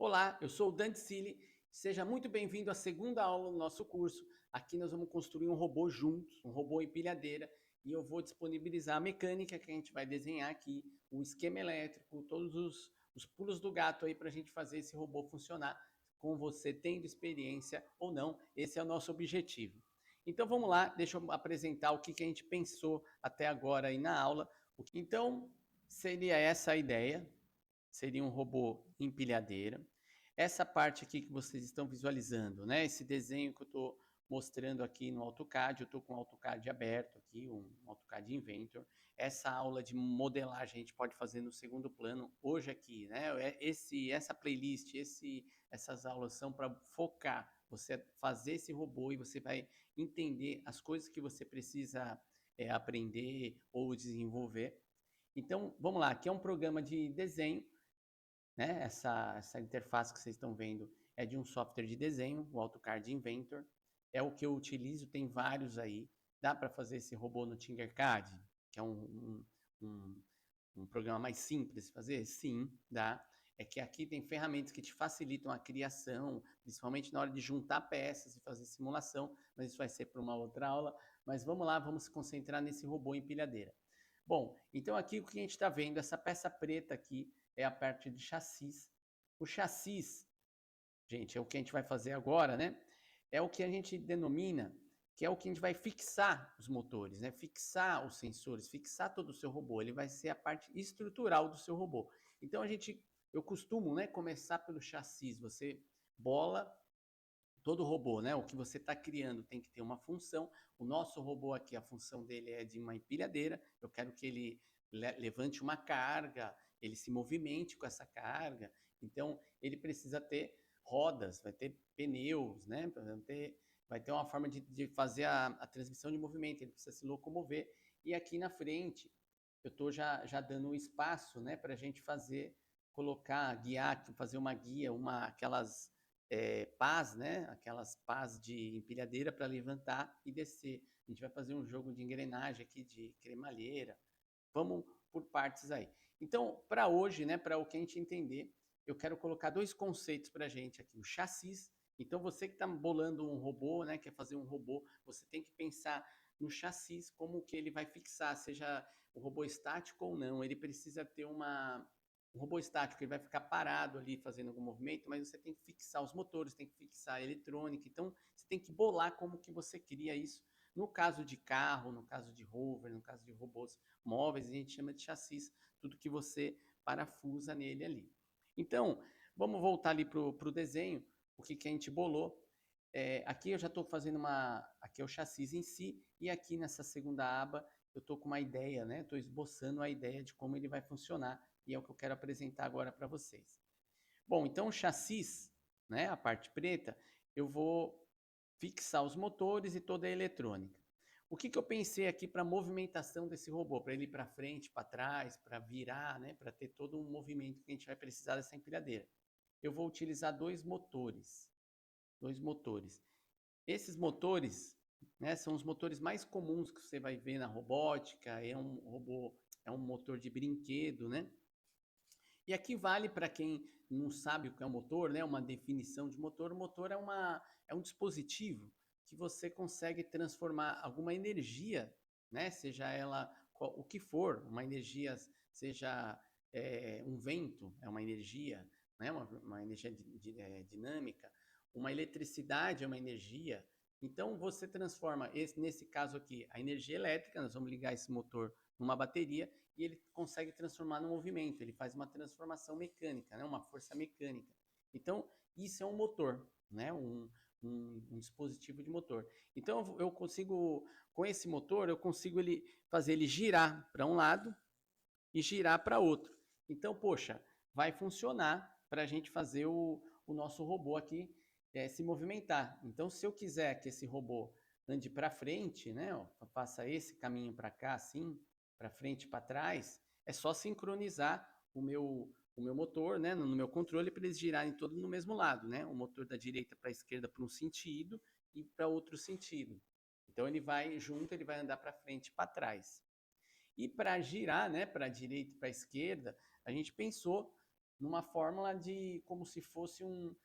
Olá, eu sou o Dante Cili. Seja muito bem-vindo à segunda aula do nosso curso. Aqui nós vamos construir um robô juntos, um robô empilhadeira, e eu vou disponibilizar a mecânica que a gente vai desenhar aqui, o esquema elétrico, todos os pulos do gato aí para a gente fazer esse robô funcionar, com você tendo experiência ou não. Esse é o nosso objetivo. Então vamos lá, deixa eu apresentar o que a gente pensou até agora aí na aula. Então, seria essa a ideia, seria um robô empilhadeira. Essa parte aqui que vocês estão visualizando, né? Esse desenho que eu estou mostrando aqui no AutoCAD, eu estou com o AutoCAD aberto aqui, um AutoCAD Inventor. Essa aula de modelagem a gente pode fazer no segundo plano hoje aqui, né? Essa playlist, essas aulas são para focar você fazer esse robô e você vai entender as coisas que você precisa aprender ou desenvolver. Então, vamos lá, aqui é um programa de desenho, né? Essa interface que vocês estão vendo é de um software de desenho, o AutoCAD Inventor. É o que eu utilizo, tem vários aí. Dá para fazer esse robô no Tinkercad, que é um programa mais simples de fazer? Sim, dá. É que aqui tem ferramentas que te facilitam a criação, principalmente na hora de juntar peças e fazer simulação, mas isso vai ser para uma outra aula. Mas vamos lá, vamos se concentrar nesse robô empilhadeira. Bom, então aqui o que a gente está vendo, essa peça preta aqui é a parte de chassis. O chassis, gente, é o que a gente vai fazer agora, né? É o que a gente denomina, que é o que a gente vai fixar os motores, né? Fixar os sensores, fixar todo o seu robô. Ele vai ser a parte estrutural do seu robô. Então eu costumo, né, começar pelo chassis. Você bola todo robô, né? O que você está criando tem que ter uma função. O nosso robô aqui, a função dele é de uma empilhadeira. Eu quero que ele levante uma carga, ele se movimente com essa carga. Então, ele precisa ter rodas, vai ter pneus, né? Vai ter uma forma de fazer a transmissão de movimento, ele precisa se locomover. E aqui na frente, eu estou já dando um espaço, né, para a gente colocar, guiar, fazer uma guia, aquelas pás, né? Aquelas pás de empilhadeira para levantar e descer. A gente vai fazer um jogo de engrenagem aqui de cremalheira. Vamos por partes aí. Então, para hoje, né, para o que a gente entender, eu quero colocar dois conceitos para a gente aqui. O chassis. Então, você que está bolando um robô, né, quer fazer um robô, você tem que pensar no chassis, como que ele vai fixar, seja o robô estático ou não. Ele precisa ter um robô estático, ele vai ficar parado ali fazendo algum movimento, mas você tem que fixar os motores, tem que fixar a eletrônica. Então, você tem que bolar como que você cria isso. No caso de carro, no caso de rover, no caso de robôs móveis, a gente chama de chassis, tudo que você parafusa nele ali. Então, vamos voltar ali para o desenho, o que a gente bolou. Aqui eu já estou fazendo aqui é o chassis em si, e aqui nessa segunda aba eu estou com uma ideia, né? Estou esboçando a ideia de como ele vai funcionar, e é o que eu quero apresentar agora para vocês. Bom, então o chassis, né, a parte preta, eu vou fixar os motores e toda a eletrônica. O que eu pensei aqui para a movimentação desse robô? Para ele ir para frente, para trás, para virar, né, para ter todo um movimento que a gente vai precisar dessa empilhadeira. Eu vou utilizar dois motores. Dois motores. Esses motores, né, são os motores mais comuns que você vai ver na robótica. É um motor de brinquedo, né? E aqui vale para quem não sabe o que é um motor, né? Uma definição de motor. O motor é um dispositivo que você consegue transformar alguma energia, né? Seja ela o que for, uma energia, seja um vento, é uma energia, né? Uma energia dinâmica, uma eletricidade é uma energia. Então você transforma, nesse caso aqui, a energia elétrica, nós vamos ligar esse motor numa bateria e ele consegue transformar no movimento, ele faz uma transformação mecânica, né? Uma força mecânica. Então, isso é um motor, né? Um dispositivo de motor. Então, eu consigo, com esse motor, eu consigo fazer ele girar para um lado e girar para outro. Então, poxa, vai funcionar para a gente fazer o nosso robô aqui se movimentar. Então, se eu quiser que esse robô ande para frente, né? Ó, faça esse caminho para cá, assim, para frente e para trás, é só sincronizar o meu motor, né, no meu controle, para eles girarem todos no mesmo lado, né? O motor da direita para a esquerda para um sentido e para outro sentido. Então ele vai junto, ele vai andar para frente e para trás. E para girar, né, para a direita e para a esquerda, a gente pensou numa fórmula de como se fosse um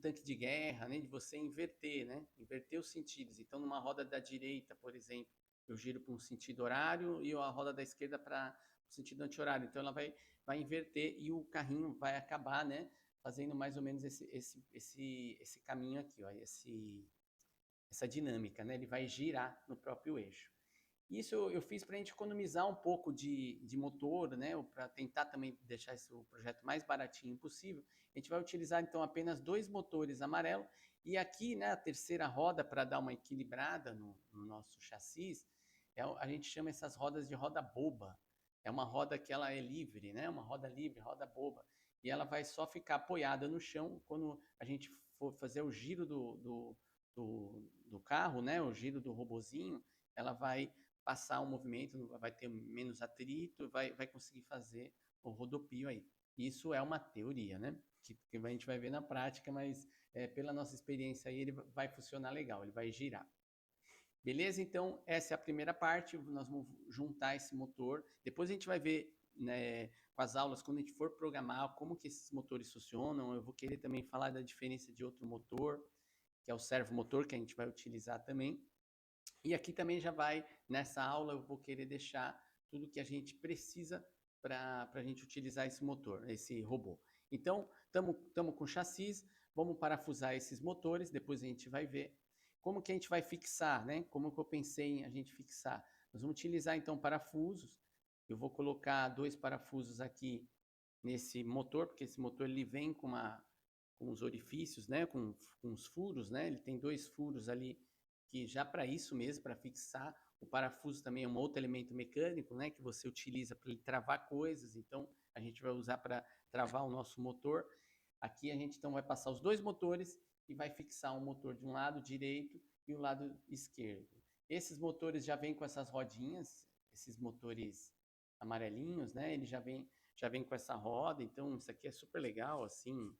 tanque de guerra, né? De você inverter, né? Inverter os sentidos. Então, numa roda da direita, por exemplo, eu giro para um sentido horário e a roda da esquerda para o sentido anti-horário. Então, ela vai inverter e o carrinho vai acabar, né? Fazendo mais ou menos esse caminho aqui, ó, essa dinâmica, né? Ele vai girar no próprio eixo. Isso eu fiz para a gente economizar um pouco de motor, né? Para tentar também deixar esse projeto mais baratinho possível. A gente vai utilizar então apenas 2 motores amarelo e aqui, né, a terceira roda para dar uma equilibrada no nosso chassi, a gente chama essas rodas de roda boba. É uma roda que ela é livre, né? Uma roda livre, roda boba. E ela vai só ficar apoiada no chão quando a gente for fazer o giro do carro, né? O giro do robozinho, ela vai passar o movimento, vai ter menos atrito, vai conseguir fazer o rodopio aí. Isso é uma teoria, né? Que a gente vai ver na prática, mas pela nossa experiência aí, ele vai funcionar legal, ele vai girar. Beleza? Então, essa é a primeira parte, nós vamos juntar esse motor. Depois a gente vai ver, né, com as aulas, quando a gente for programar, como que esses motores funcionam. Eu vou querer também falar da diferença de outro motor, que é o servomotor, que a gente vai utilizar também. E aqui também já vai, nessa aula, eu vou querer deixar tudo que a gente precisa para a gente utilizar esse motor, esse robô. Então, estamos com o chassi, vamos parafusar esses motores, depois a gente vai ver como que a gente vai fixar, né? Como que eu pensei em a gente fixar. Nós vamos utilizar, então, parafusos. Eu vou colocar 2 parafusos aqui nesse motor, porque esse motor ele vem com os orifícios, né? Com os furos, né? Ele tem 2 furos ali que já para isso mesmo, para fixar. O parafuso também é um outro elemento mecânico, né, que você utiliza para ele travar coisas, então a gente vai usar para travar o nosso motor. Aqui a gente então vai passar os 2 motores e vai fixar um motor de um lado direito e o lado esquerdo. Esses motores já vêm com essas rodinhas, esses motores amarelinhos, né, ele já vem com essa roda, então isso aqui é super legal, assim,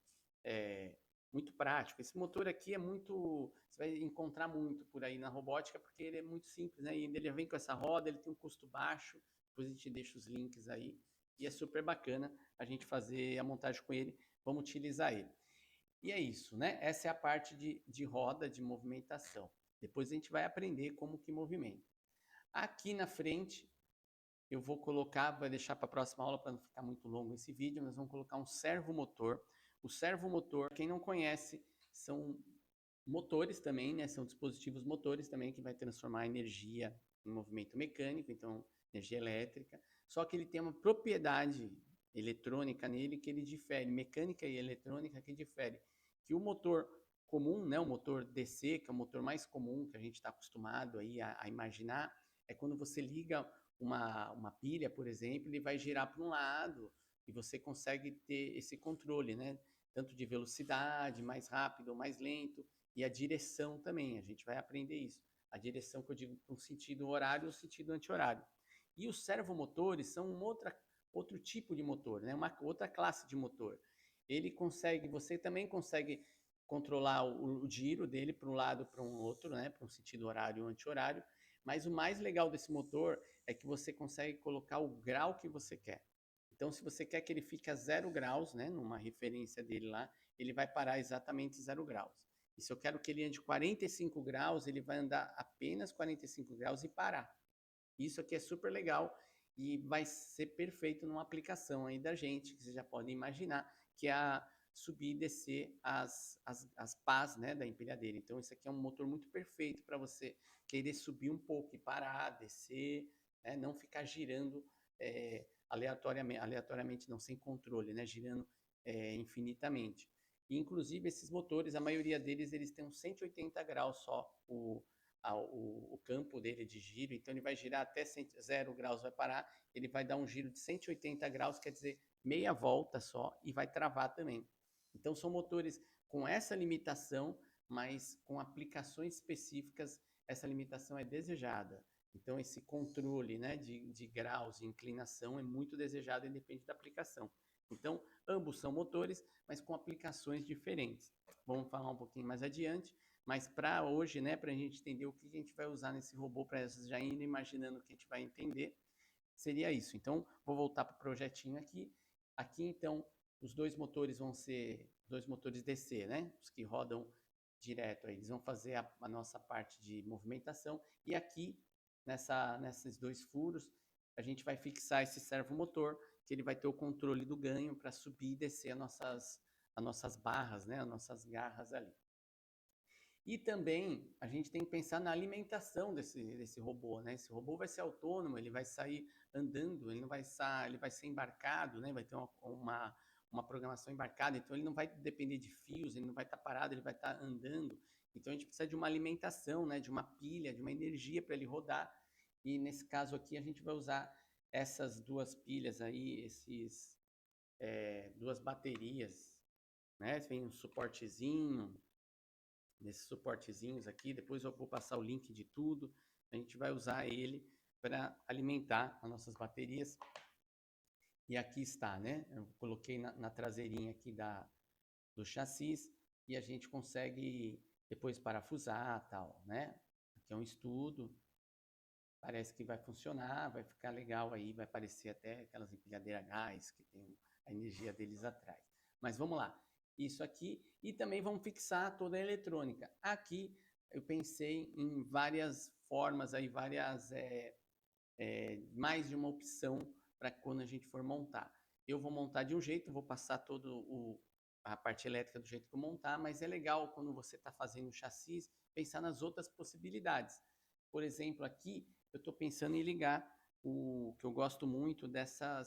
muito prático. Esse motor aqui é muito, você vai encontrar muito por aí na robótica, porque ele é muito simples, né? E ele vem com essa roda, ele tem um custo baixo, depois a gente deixa os links aí, e é super bacana a gente fazer a montagem com ele, vamos utilizar ele. E é isso, né? Essa é a parte de roda, de movimentação. Depois a gente vai aprender como que movimenta. Aqui na frente, eu vou colocar, vai deixar para a próxima aula para não ficar muito longo esse vídeo, nós vamos colocar um servomotor. O servomotor, quem não conhece, são motores também, né? São dispositivos motores também que vai transformar a energia em movimento mecânico, então energia elétrica. Só que ele tem uma propriedade eletrônica nele que ele difere, mecânica e eletrônica que difere. Que o motor comum, né? O motor DC, que é o motor mais comum que a gente está acostumado aí a imaginar, é quando você liga uma pilha, por exemplo, ele vai girar para um lado e você consegue ter esse controle, né? Tanto de velocidade, mais rápido ou mais lento, e a direção também, a gente vai aprender isso. A direção que eu digo com sentido horário ou sentido anti-horário. E os servomotores são outro tipo de motor, né? Uma outra classe de motor. Ele consegue, você também consegue controlar o giro dele para um lado, para um outro, né? Para um sentido horário ou anti-horário. Mas o mais legal desse motor é que você consegue colocar o grau que você quer. Então, se você quer que ele fique a 0 graus, né, numa referência dele lá, ele vai parar exatamente 0 graus. E se eu quero que ele ande 45 graus, ele vai andar apenas 45 graus e parar. Isso aqui é super legal e vai ser perfeito numa aplicação aí da gente, que vocês já podem imaginar, que é a subir e descer as pás, né, da empilhadeira. Então, isso aqui é um motor muito perfeito para você querer subir um pouco e parar, descer, né, não ficar girando aleatoriamente, não, sem controle, né, girando infinitamente. E, inclusive, esses motores, a maioria deles, eles têm uns 180 graus só o campo dele de giro, então ele vai girar até 0 graus, vai parar, ele vai dar um giro de 180 graus, quer dizer, meia volta só, e vai travar também. Então são motores com essa limitação, mas com aplicações específicas, essa limitação é desejada. Então esse controle, né, de graus e inclinação é muito desejado e depende da aplicação. Então ambos são motores, mas com aplicações diferentes. Vamos falar um pouquinho mais adiante. Mas para hoje, né, para a gente entender o que a gente vai usar nesse robô, para já indo imaginando o que a gente vai entender, seria isso. Então, vou voltar para o projetinho aqui. Aqui, então, os dois motores vão ser dois motores DC, né? Os que rodam direto aí. Eles vão fazer a nossa parte de movimentação. E aqui, nesses dois furos, a gente vai fixar esse servomotor, que ele vai ter o controle do ganho para subir e descer as nossas barras, né? As nossas garras ali. E também a gente tem que pensar na alimentação desse robô, né? Esse robô vai ser autônomo, ele vai sair andando, ele não vai ele vai ser embarcado, né? Vai ter uma programação embarcada, então ele não vai depender de fios, ele não vai estar parado, ele vai estar andando. Então a gente precisa de uma alimentação, né? De uma pilha, de uma energia para ele rodar. E nesse caso aqui a gente vai usar essas duas pilhas aí, duas baterias, né? Tem um suportezinho, nesses suportezinhos aqui, depois eu vou passar o link de tudo, a gente vai usar ele para alimentar as nossas baterias. E aqui está, né? Eu coloquei na traseirinha aqui do chassis e a gente consegue depois parafusar, tal, né? Aqui é um estudo, parece que vai funcionar, vai ficar legal aí, vai parecer até aquelas empilhadeiras gás que tem a energia deles atrás. Mas vamos lá, isso aqui, e também vamos fixar toda a eletrônica. Aqui eu pensei em várias formas aí, mais de uma opção para quando a gente for montar. Eu vou montar de um jeito, vou passar a parte elétrica do jeito que eu montar, mas é legal quando você está fazendo o chassi, pensar nas outras possibilidades. Por exemplo, aqui eu estou pensando em ligar o que eu gosto muito dessa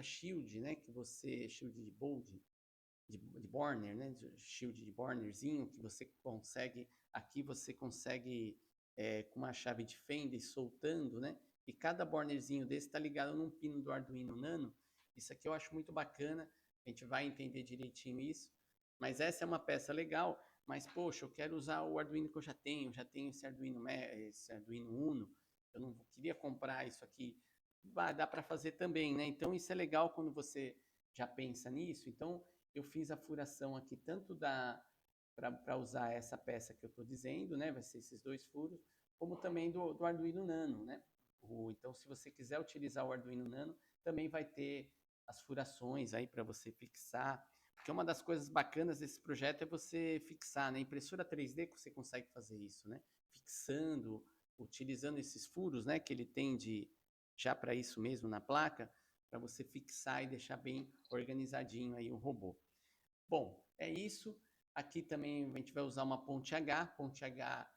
shield, né? Shield de bolt, de burner, né? Shield de burnerzinho, que você consegue, aqui você consegue com uma chave de fenda e soltando, né? E cada burnerzinho desse está ligado num pino do Arduino Nano. Isso aqui eu acho muito bacana, a gente vai entender direitinho isso. Mas essa é uma peça legal, mas poxa, eu quero usar o Arduino que eu já tenho esse Arduino Uno, eu não queria comprar isso aqui. Dá para fazer também, né? Então isso é legal quando você já pensa nisso. Então eu fiz a furação aqui tanto para usar essa peça que eu estou dizendo, né? Vai ser esses dois furos, como também do Arduino Nano, né? Então, se você quiser utilizar o Arduino Nano, também vai ter as furações aí para você fixar. Porque uma das coisas bacanas desse projeto é você fixar, né? Impressora 3D que você consegue fazer isso, né? Fixando, utilizando esses furos, né? Que ele tem já para isso mesmo na placa, para você fixar e deixar bem organizadinho aí o robô. Bom, é isso. Aqui também a gente vai usar uma ponte H. Ponte H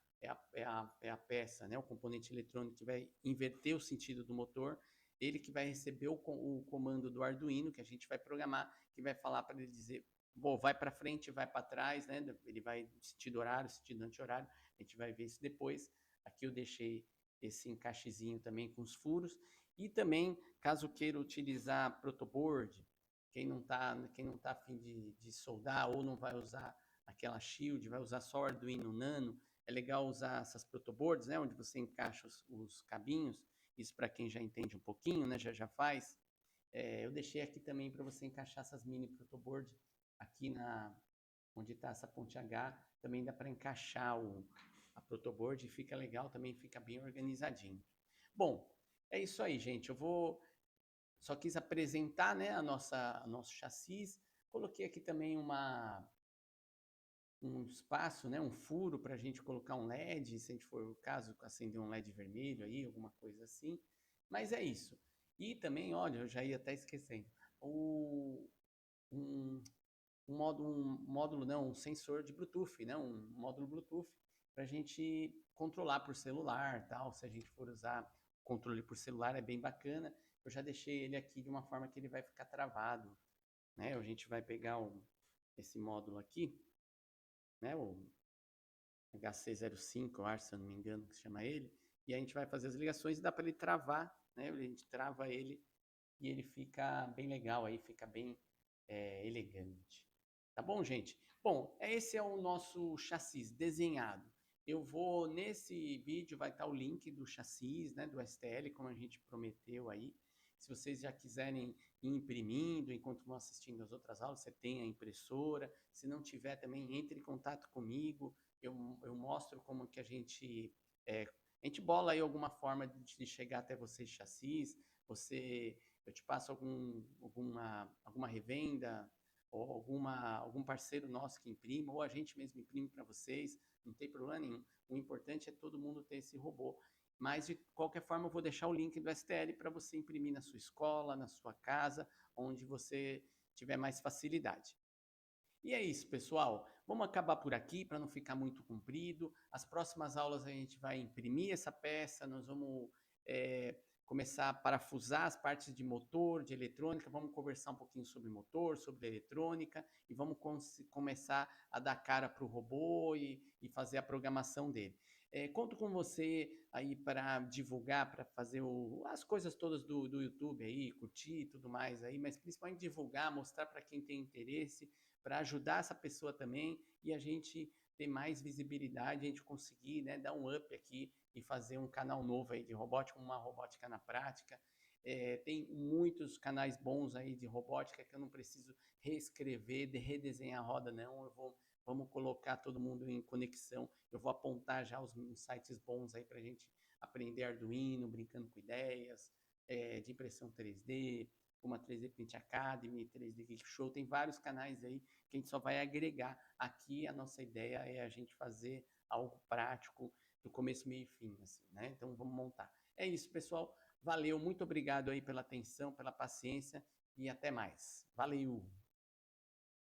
é a peça, né, o componente eletrônico que vai inverter o sentido do motor. Ele que vai receber o comando do Arduino, que a gente vai programar, que vai falar para ele dizer, bom, vai para frente, vai para trás, né? Ele vai sentido horário, sentido anti-horário. A gente vai ver isso depois. Aqui eu deixei esse encaixezinho também com os furos. E também, caso queira utilizar protoboard, quem não tá a fim de soldar ou não vai usar aquela shield, vai usar só o Arduino Nano, é legal usar essas protoboards, né, onde você encaixa os cabinhos, isso para quem já entende um pouquinho, né, já faz. Eu deixei aqui também para você encaixar essas mini protoboards aqui onde está essa ponte H, também dá para encaixar a protoboard e fica legal, também fica bem organizadinho. Bom, é isso aí, gente. Só quis apresentar, né, nosso chassi. Coloquei aqui também um espaço, né, um furo para a gente colocar um LED, se a gente for o caso, acender um LED vermelho aí, alguma coisa assim. Mas é isso. E também, olha, eu já ia até esquecendo, um módulo, não, um sensor de Bluetooth, né, um módulo Bluetooth para a gente controlar por celular, tal. Se a gente for usar controle por celular, é bem bacana. Eu já deixei ele aqui de uma forma que ele vai ficar travado, né? A gente vai pegar esse módulo aqui, né? O HC05, eu acho, se eu não me engano, que se chama ele, e a gente vai fazer as ligações e dá para ele travar, né? A gente trava ele e ele fica bem legal aí, fica bem elegante. Tá bom, gente? Bom, esse é o nosso chassi desenhado. Nesse vídeo vai estar o link do chassi, né, do STL, como a gente prometeu aí. Se vocês já quiserem ir imprimindo enquanto vão assistindo as outras aulas, você tem a impressora. Se não tiver também, entre em contato comigo. Eu mostro como que a gente bola aí alguma forma de chegar até vocês chassis. Você eu te passo alguma revenda, ou algum parceiro nosso que imprima, ou a gente mesmo imprime para vocês, não tem problema nenhum. O importante é todo mundo ter esse robô. Mas, de qualquer forma, eu vou deixar o link do STL para você imprimir na sua escola, na sua casa, onde você tiver mais facilidade. E é isso, pessoal. Vamos acabar por aqui para não ficar muito comprido. As próximas aulas a gente vai imprimir essa peça, nós vamos começar a parafusar as partes de motor, de eletrônica, vamos conversar um pouquinho sobre motor, sobre eletrônica e vamos começar a dar cara para o robô e fazer a programação dele. Conto com você aí para divulgar, para fazer as coisas todas do YouTube aí, curtir e tudo mais aí, mas principalmente divulgar, mostrar para quem tem interesse, para ajudar essa pessoa também e a gente ter mais visibilidade, a gente conseguir, né, dar um up aqui e fazer um canal novo aí de robótica, uma robótica na prática. Tem muitos canais bons aí de robótica que eu não preciso reescrever, redesenhar a roda, não. Vamos colocar todo mundo em conexão. Eu vou apontar já os sites bons aí para a gente aprender Arduino, brincando com ideias, de impressão 3D, como a 3D Print Academy, 3D Geek Show, tem vários canais aí que a gente só vai agregar. Aqui a nossa ideia é a gente fazer algo prático, do começo, meio e fim, assim, né? Então vamos montar. É isso, pessoal. Valeu, muito obrigado aí pela atenção, pela paciência e até mais. Valeu!